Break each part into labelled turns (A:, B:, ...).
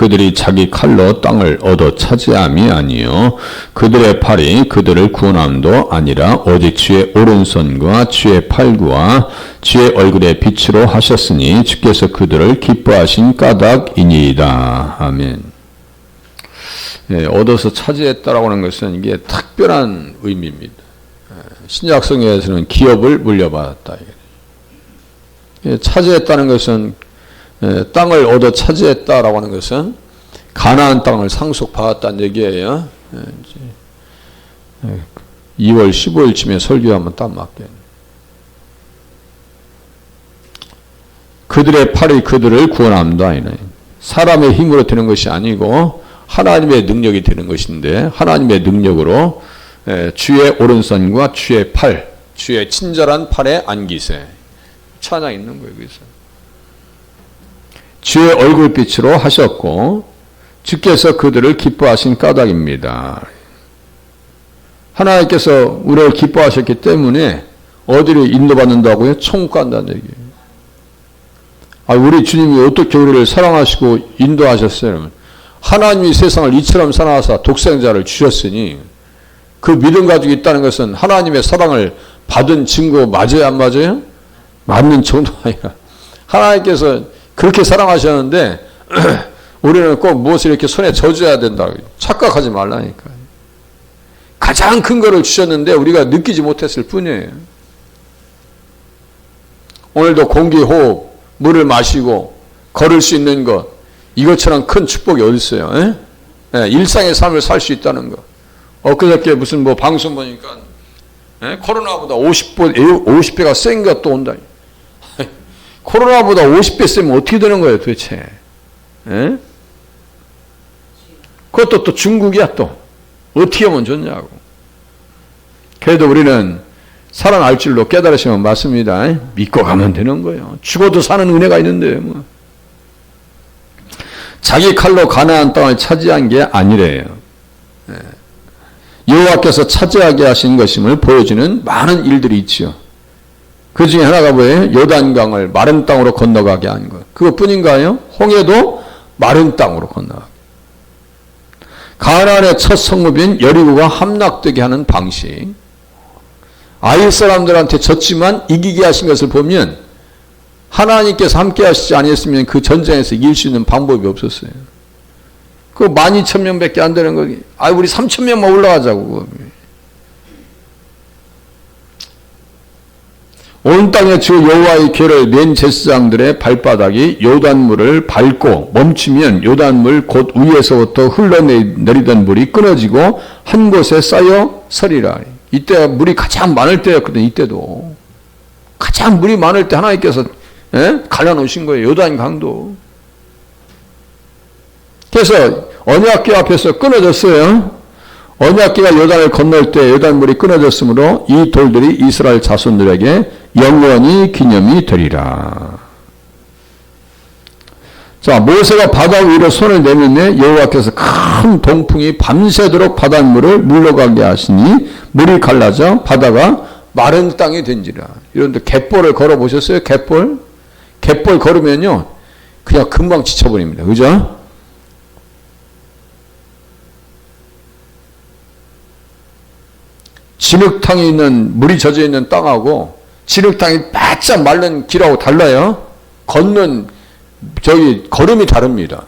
A: 그들이 자기 칼로 땅을 얻어 차지함이 아니요 그들의 팔이 그들을 구원함도 아니라 오직 주의 오른손과 주의 팔과 주의 얼굴의 빛으로 하셨으니 주께서 그들을 기뻐하신 까닭이니이다. 아멘. 예, 얻어서 차지했다라고 하는 것은 이게 특별한 의미입니다. 신약성경에서는 기업을 물려받았다. 예, 차지했다는 것은 땅을 얻어 차지했다라고 하는 것은 가나안 땅을 상속받았다는 얘기예요. 2월 15일쯤에 설교하면 딱 맞게. 그들의 팔이 그들을 구원합니다. 사람의 힘으로 되는 것이 아니고 하나님의 능력이 되는 것인데 하나님의 능력으로 주의 오른손과 주의 팔, 주의 친절한 팔에 안기세. 찬양 있는 거예요. 그래서 주의 얼굴빛으로 하셨고 주께서 그들을 기뻐하신 까닭입니다. 하나님께서 우리를 기뻐하셨기 때문에 어디를 인도받는다고요? 천국 간다는 얘기예요. 우리 주님이 어떻게 우리를 사랑하시고 인도하셨어요? 하나님이 세상을 이처럼 사랑하사 독생자를 주셨으니 그 믿음 가지고 있다는 것은 하나님의 사랑을 받은 증거 맞아요? 안 맞아요? 맞는 정도가 아니라 하나님께서 그렇게 사랑하셨는데 우리는 꼭 무엇을 이렇게 손에 져줘야 된다. 착각하지 말라니까. 가장 큰 거를 주셨는데 우리가 느끼지 못했을 뿐이에요. 오늘도 공기, 호흡, 물을 마시고 걸을 수 있는 것, 이것처럼 큰 축복이 어디 있어요? 일상의 삶을 살 수 있다는 거. 엊그저께 무슨 방송 보니까 코로나보다 50배가 센 것도 온다. 코로나보다 50배 세면 어떻게 되는 거예요 도대체? 그것도 또 중국이야 또. 어떻게 하면 좋냐고. 그래도 우리는 살아날 줄로 깨달으시면 맞습니다. 믿고 가면 되는 거예요. 죽어도 사는 은혜가 있는데 뭐. 자기 칼로 가나안 땅을 차지한 게 아니래요. 여호와께서 차지하게 하신 것임을 보여주는 많은 일들이 있죠. 그 중에 하나가 뭐예요? 요단강을 마른 땅으로 건너가게 한 것. 그것뿐인가요? 홍해도 마른 땅으로 건너가게. 가나안의 첫 성읍인 여리고가 함락되게 하는 방식. 아이 사람들한테 졌지만 이기게 하신 것을 보면 하나님께서 함께 하시지 아니했으면 그 전쟁에서 이길 수 있는 방법이 없었어요. 그 12,000명밖에 안 되는 거기. 우리 3,000명만 올라가자고. 온 땅에 주 여호와의 궤를 맨 제사장들의 발바닥이 요단물을 밟고 멈추면 요단물 곧 위에서부터 흘러내리던 물이 끊어지고 한 곳에 쌓여 서리라. 이때 물이 가장 많을 때였거든. 이때도 가장 물이 많을 때 하나님께서 갈라놓으신 거예요. 요단 강도. 그래서 언약궤 앞에서 끊어졌어요. 언약궤가 요단을 건널 때 요단물이 끊어졌으므로 이 돌들이 이스라엘 자손들에게 영원히 기념이 되리라. 자, 모세가 바다 위로 손을 내밀매 여호와께서 큰 동풍이 밤새도록 바닷물을 물러가게 하시니 물이 갈라져 바다가 마른 땅이 된지라. 이런데 갯벌을 걸어보셨어요? 갯벌? 갯벌 걸으면요 그냥 금방 지쳐버립니다. 그죠? 진흙탕이 있는 물이 젖어 있는 땅하고 진흙탕이 바짝 마른 길하고 달라요. 걷는 걸음이 다릅니다.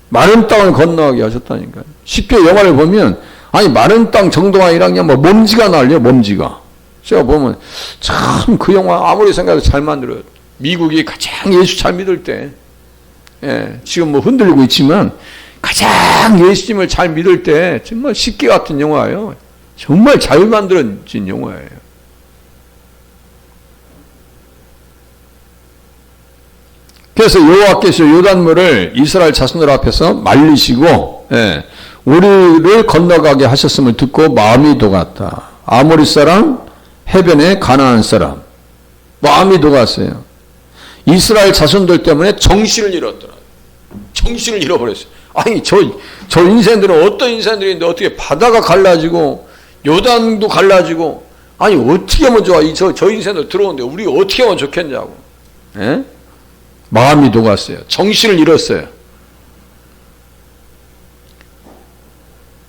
A: 마른 땅을 건너가게 하셨다니까요. 쉽게 영화를 보면 마른 땅 정도가 아니라 그냥 먼지가 날려. 먼지가. 제가 보면 참 그 영화 아무리 생각해도 잘 만들어요. 미국이 가장 예수 잘 믿을 때, 지금 흔들리고 있지만 가장 예수님을 잘 믿을 때 정말 식기 같은 영화예요. 정말 잘 만들어진 영화예요. 그래서 여호와께서 요단물을 이스라엘 자손들 앞에서 말리시고 우리를 건너가게 하셨음을 듣고 마음이 녹았다. 아모리 사람, 해변의 가나안 사람 마음이 녹았어요. 이스라엘 자손들 때문에 정신을 잃었더라. 정신을 잃어버렸어요. 저 인생들은 어떤 인생들인데 어떻게 바다가 갈라지고 요단도 갈라지고 어떻게 하면 좋아? 저 인생들 들어오는데 우리 어떻게 하면 좋겠냐고. 마음이 녹았어요. 정신을 잃었어요.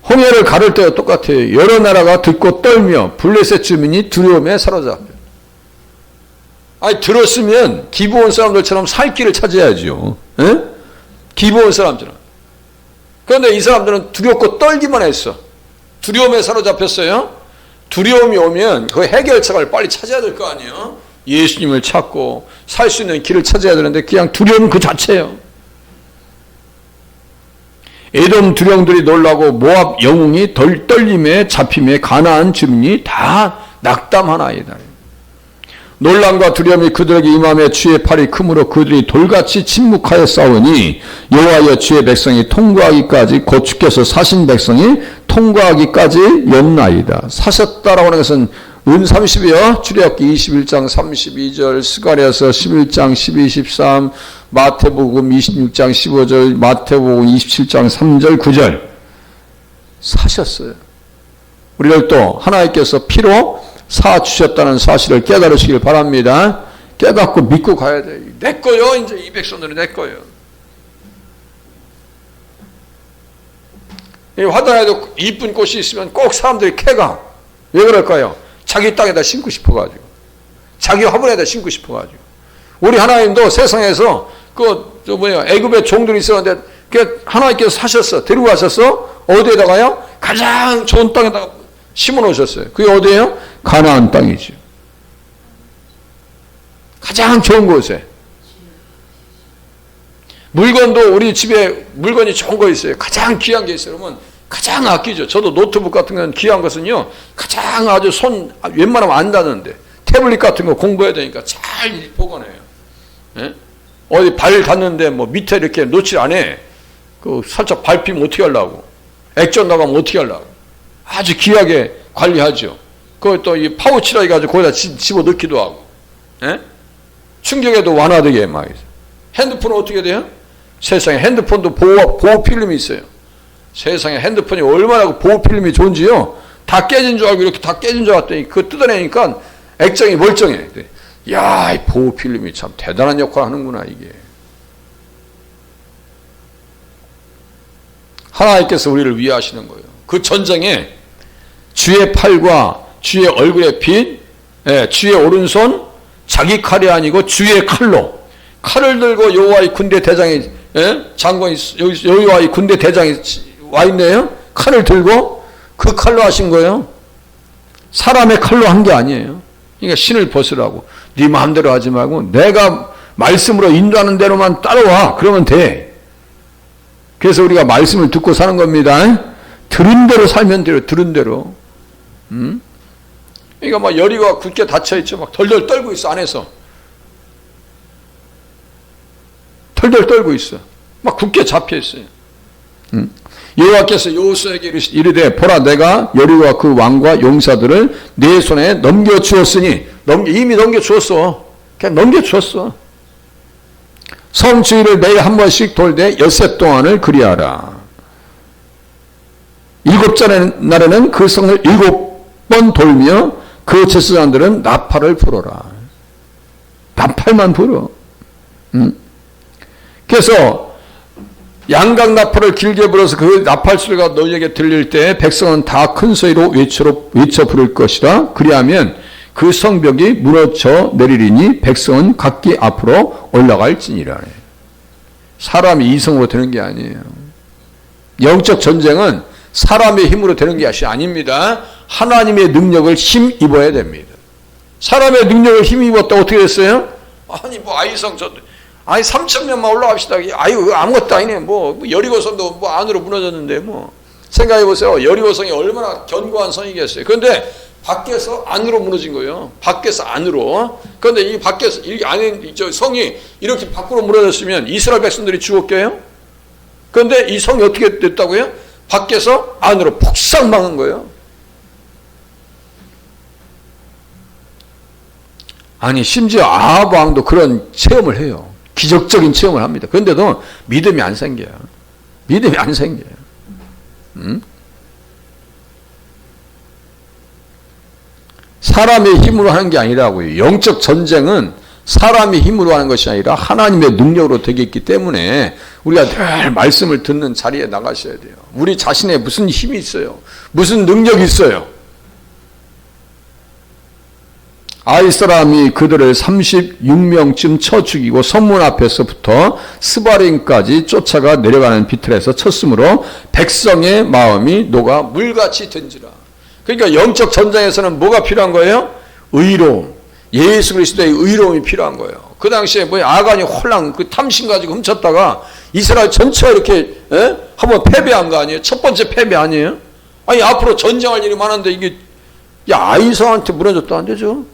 A: 홍해를 가를 때와 똑같아요. 여러 나라가 듣고 떨며 블레셋 주민이 두려움에 사로잡혀. 아니 들었으면 기브온 사람들처럼 살 길을 찾아야죠. 에? 기브온 사람처럼. 그런데 이 사람들은 두렵고 떨기만 했어. 두려움에 사로잡혔어요. 두려움이 오면 그 해결책을 빨리 찾아야 될 거 아니에요. 예수님을 찾고 살 수 있는 길을 찾아야 되는데 그냥 두려움 그 자체예요. 에돔 두령들이 놀라고 모압 영웅이 떨림에 잡힘에 가나안 주민이 다 낙담하나이다. 놀람과 두려움이 그들에게 임함에 주의 팔이 크므로 그들이 돌같이 침묵하여 싸우니 여호와여 주의 백성이 통과하기까지 곧 주께서 사신 백성이 통과하기까지 였나이다. 사셨다라고 하는 것은 은 30이요. 출애굽기 21장 32절, 스가랴서 11장 12, 13, 마태복음 26장 15절, 마태복음 27장 3절, 9절 사셨어요. 우리를 또 하나님께서 피로 사 주셨다는 사실을 깨달으시길 바랍니다. 깨닫고 믿고 가야 돼요. 내 거요. 이제 이 백성들은 내 거예요. 이 화단에도 이쁜 꽃이 있으면 꼭 사람들이 캐가. 왜 그럴까요? 자기 땅에다 심고 싶어가지고. 자기 화분에다 심고 싶어가지고. 우리 하나님도 세상에서 애굽에 종들이 있었는데 하나님께서 사셨어. 데리고 가셨어. 어디에다가요? 가장 좋은 땅에다가 심어 놓으셨어요. 그게 어디예요? 가나안 땅이죠. 가장 좋은 곳에. 물건도 우리 집에 물건이 좋은 거 있어요. 가장 귀한 게 있어요. 그러면 가장 아끼죠. 저도 노트북 같은 건 귀한 것은요. 가장 아주 웬만하면 안 닿는데 태블릿 같은 거 공부해야 되니까 잘 보관해요. 예? 어디 발 닿는데 뭐 밑에 이렇게 놓질 않아. 살짝 밟히면 어떻게 하려고. 액젓 나가면 어떻게 하려고. 아주 귀하게 관리하죠. 그걸 또 이 파우치라 해가지고 거기다 집어 넣기도 하고. 예? 충격에도 완화되게 막. 핸드폰은 어떻게 돼요? 세상에 핸드폰도 보호 필름이 있어요. 세상에 핸드폰이 얼마나 보호 필름이 좋은지요. 다 깨진 줄 알고 이렇게 다 깨진 줄 알았더니 그거 뜯어내니까 액정이 멀쩡해. 야, 이 보호 필름이 참 대단한 역할을 하는구나 이게. 하나님께서 우리를 위하시는 거예요. 그 전쟁에 주의 팔과 주의 얼굴의 빛, 주의 오른손, 자기 칼이 아니고 주의 칼로 칼을 들고 여호와의 군대 대장이 장관이 여호와의 군대 대장이 와 있네요. 칼을 들고 그 칼로 하신 거예요. 사람의 칼로 한 게 아니에요. 그러니까 신을 벗으라고. 네 마음대로 하지 말고 내가 말씀으로 인도하는 대로만 따라와. 그러면 돼. 그래서 우리가 말씀을 듣고 사는 겁니다. 들은 대로 살면 돼요. 들은 대로. 그러니까 막 여리고가 굳게 닫혀있죠. 막 덜덜 떨고 있어 안에서. 덜덜 떨고 있어. 막 굳게 잡혀있어요. 여호와께서 여호수아에게 이르되 보라 내가 여리고와 그 왕과 용사들을 네 손에 넘겨주었으니 이미 넘겨주었어. 그냥 넘겨주었어. 성 주위를 매일 한 번씩 돌되 엿새 동안을 그리하라. 7째 날에는 그 성을 7번 돌며 그 제사장들은 나팔을 불어라. 나팔만 불어. 그래서 양각 나팔을 길게 불어서 그 나팔 소리가 너희에게 들릴 때 백성은 다 큰 소리로 외쳐 부를 것이라. 그리하면 그 성벽이 무너져 내리리니 백성은 각기 앞으로 올라갈지니라. 사람이 이성으로 되는 게 아니에요. 영적 전쟁은 사람의 힘으로 되는 것이 아닙니다. 하나님의 능력을 힘입어야 됩니다. 사람의 능력을 힘입었다 어떻게 됐어요? 아니 뭐 아이성 3,000명만 올라갑시다. 아유 아무것도 아니네. 뭐 여리고성도 뭐 안으로 무너졌는데 뭐 생각해 보세요. 여리고성이 얼마나 견고한 성이겠어요. 그런데 밖에서 안으로 무너진 거예요. 밖에서 안으로. 그런데 이 밖에서 이 안에 성이 이렇게 밖으로 무너졌으면 이스라엘 백성들이 죽었게요. 그런데 이 성이 어떻게 됐다고요? 밖에서 안으로 폭삭 망한 거예요. 아니 심지어 아합 왕도 그런 체험을 해요. 기적적인 체험을 합니다. 그런데도 믿음이 안 생겨요. 믿음이 안 생겨요. 사람의 힘으로 하는 게 아니라고요. 영적 전쟁은 사람의 힘으로 하는 것이 아니라 하나님의 능력으로 되겠기 때문에 우리가 늘 말씀을 듣는 자리에 나가셔야 돼요. 우리 자신에 무슨 힘이 있어요? 무슨 능력이 있어요? 아이 사람이 그들을 36명쯤 쳐 죽이고 성문 앞에서부터 스바림까지 쫓아가 내려가는 비틀에서 쳤으므로 백성의 마음이 녹아 물같이 된지라. 그러니까 영적 전쟁에서는 뭐가 필요한 거예요? 의로움. 예수 그리스도의 의로움이 필요한 거예요. 그 당시에 뭐 아간이 홀랑 그 탐심 가지고 훔쳤다가 이스라엘 전체가 이렇게 한번 패배한 거 아니에요? 첫 번째 패배 아니에요? 아니 앞으로 전쟁할 일이 많은데 이게 아이사한테 무너졌다 안 되죠?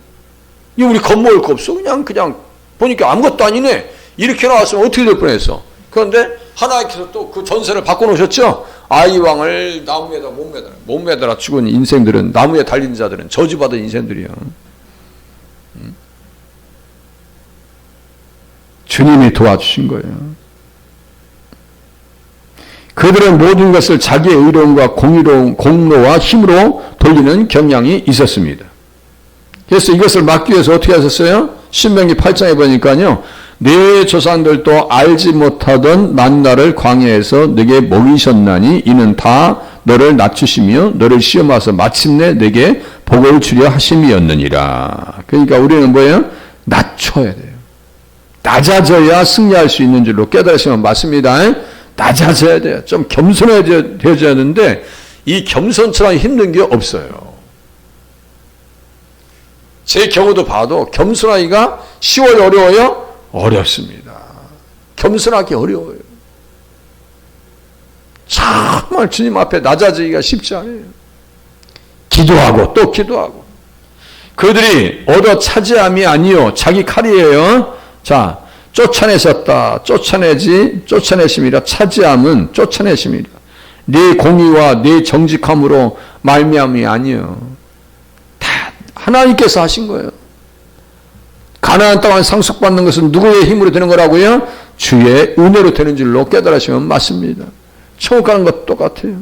A: 이거 우리 겁먹을 거 없어. 그냥 보니까 아무것도 아니네. 이렇게 나왔으면 어떻게 될 뻔했어. 그런데 하나님께서 또 그 전세를 바꿔놓으셨죠. 아이 왕을 나무에다 못 매달아 죽은 인생들은, 나무에 달린 자들은 저주받은 인생들이야. 주님이 도와주신 거예요. 그들은 모든 것을 자기의 의로움과 공로와 힘으로 돌리는 경향이 있었습니다. 그래서 이것을 막기 위해서 어떻게 하셨어요? 신명기 8장에 보니까요. 내 조상들도 알지 못하던 만나를 광야에서 내게 먹이셨나니 이는 다 너를 낮추시며 너를 시험하사 마침내 내게 복을 주려 하심이었느니라. 그러니까 우리는 뭐예요? 낮춰야 돼요. 낮아져야 승리할 수 있는 줄로 깨달으시면 맞습니다. 낮아져야 돼요. 좀 겸손해져야 하는데 이 겸손처럼 힘든 게 없어요. 제 경우도 봐도 겸손하기가 쉬워요, 어려워요? 어렵습니다. 겸손하기 어려워요. 정말 주님 앞에 낮아지기가 쉽지 않아요. 기도하고 또 기도하고. 그들이 얻어 차지함이 아니요 자기 칼이에요. 자, 쫓아내셨다. 쫓아내심이라. 차지함은 쫓아내심이라. 네 공의와 네 정직함으로 말미암이 아니요. 다 하나님께서 하신 거예요. 가나안 땅을 상속받는 것은 누구의 힘으로 되는 거라고요? 주의 은혜로 되는 줄로 깨달으시면 맞습니다. 천국 가는 것도 똑같아요.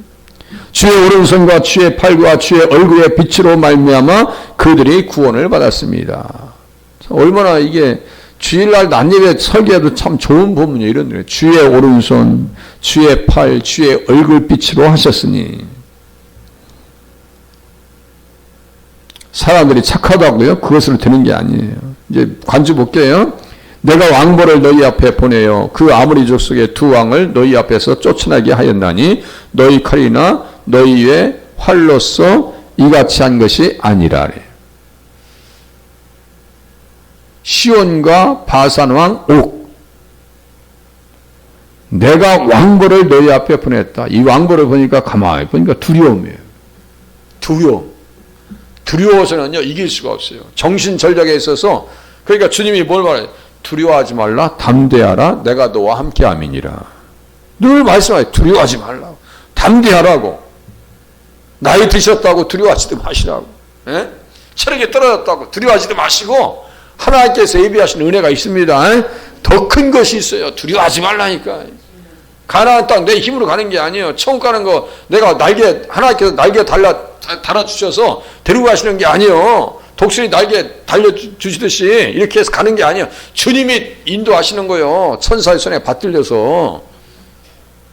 A: 주의 오른손과 주의 팔과 주의 얼굴의 빛으로 말미암아 그들이 구원을 받았습니다. 얼마나 이게 주일날 낮예배 설교해도 참 좋은 본문이에요. 이런 거예요. 주의 오른손, 주의 팔, 주의 얼굴 빛으로 하셨으니. 사람들이 착하다고요? 그것으로 되는 게 아니에요. 이제 관주 볼게요. 내가 왕벌을 너희 앞에 보내요. 그 아모리 족속의 두 왕을 너희 앞에서 쫓아나게 하였나니 너희 칼이나 너희의 활로서 이같이 한 것이 아니라. 시온과 바산왕 옥. 내가 왕벌을 너희 앞에 보냈다. 이 왕벌을 보니까 가만히 보니까 두려움이에요. 두려워서는요 이길 수가 없어요. 정신전략에 있어서. 그러니까 주님이 뭘 말해요? 두려워하지 말라, 담대하라, 내가 너와 함께함이니라. 늘 말씀하세요. 두려워하지 말라고, 담대하라고. 나이 드셨다고 두려워하지도 마시라고. 예? 체력이 떨어졌다고 두려워하지도 마시고 하나님께서 예비하신 은혜가 있습니다. 더 큰 것이 있어요. 두려워하지 말라니까. 가나안 땅 내 힘으로 가는 게 아니에요. 천국 가는 거 내가 하나님께서 날개 달아주셔서 데리고 가시는 게 아니에요. 독수리 날개 달려주시듯이 이렇게 해서 가는 게 아니에요. 주님이 인도하시는 거예요. 천사의 손에 받들려서.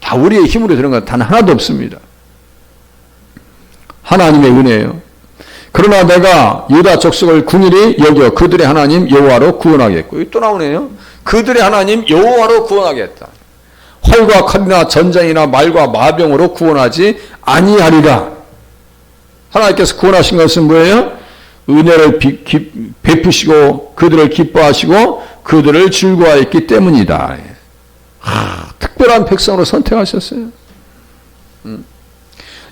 A: 다 우리의 힘으로 되는 건 단 하나도 없습니다. 하나님의 은혜예요. 그러나 내가 유다 족속을 궁일이 여겨 그들의 하나님 여호와로 구원하겠고. 또 나오네요. 그들의 하나님 여호와로 구원하겠다. 활과 칼이나 전쟁이나 말과 마병으로 구원하지 아니하리라. 하나님께서 구원하신 것은 뭐예요? 은혜를 베푸시고 그들을 기뻐하시고 그들을 즐거워했기 때문이다. 특별한 백성으로 선택하셨어요.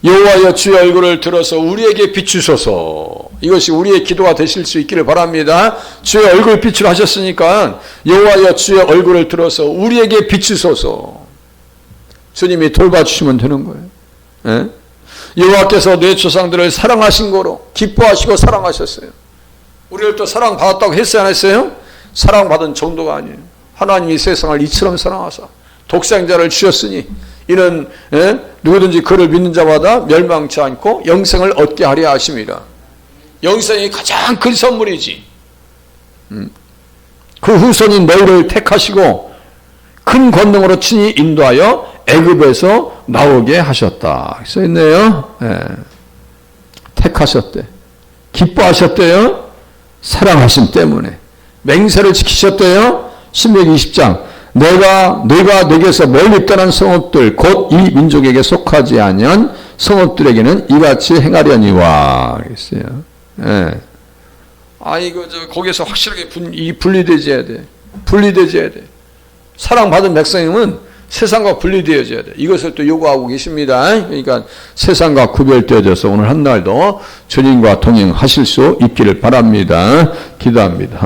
A: 여호와여 주의 얼굴을 들어서 우리에게 비추소서. 이것이 우리의 기도가 되실 수 있기를 바랍니다. 주의 얼굴 빛으로 하셨으니까 여호와여 주의 얼굴을 들어서 우리에게 비추소서. 주님이 돌봐주시면 되는 거예요. 예? 여호와께서 내 조상들을 사랑하신 거로 기뻐하시고 사랑하셨어요. 우리를 또 사랑받았다고 했어요, 안 했어요? 사랑받은 정도가 아니에요. 하나님이 세상을 이처럼 사랑하사 독생자를 주셨으니 이는 누구든지 그를 믿는 자마다 멸망치 않고 영생을 얻게 하려 하심이라. 영생이 가장 큰 선물이지. 그 후손인 너희를 택하시고 큰 권능으로 친히 인도하여 애굽에서 나오게 하셨다. 써있네요. 예. 택하셨대. 기뻐하셨대요. 사랑하심 때문에. 맹세를 지키셨대요. 신명기 20장. 너희가 내게서 멀리 떠난 성읍들 곧 이 민족에게 속하지 아니한 성읍들에게는 이같이 행하려니와. 그랬어요. 예. 거기에서 확실하게 분리되어야 돼. 분리되어야 돼. 사랑받은 백성임은 세상과 분리되어져야 돼. 이것을 또 요구하고 계십니다. 그러니까 세상과 구별되어져서 오늘 한날도 주님과 동행하실 수 있기를 바랍니다. 기도합니다.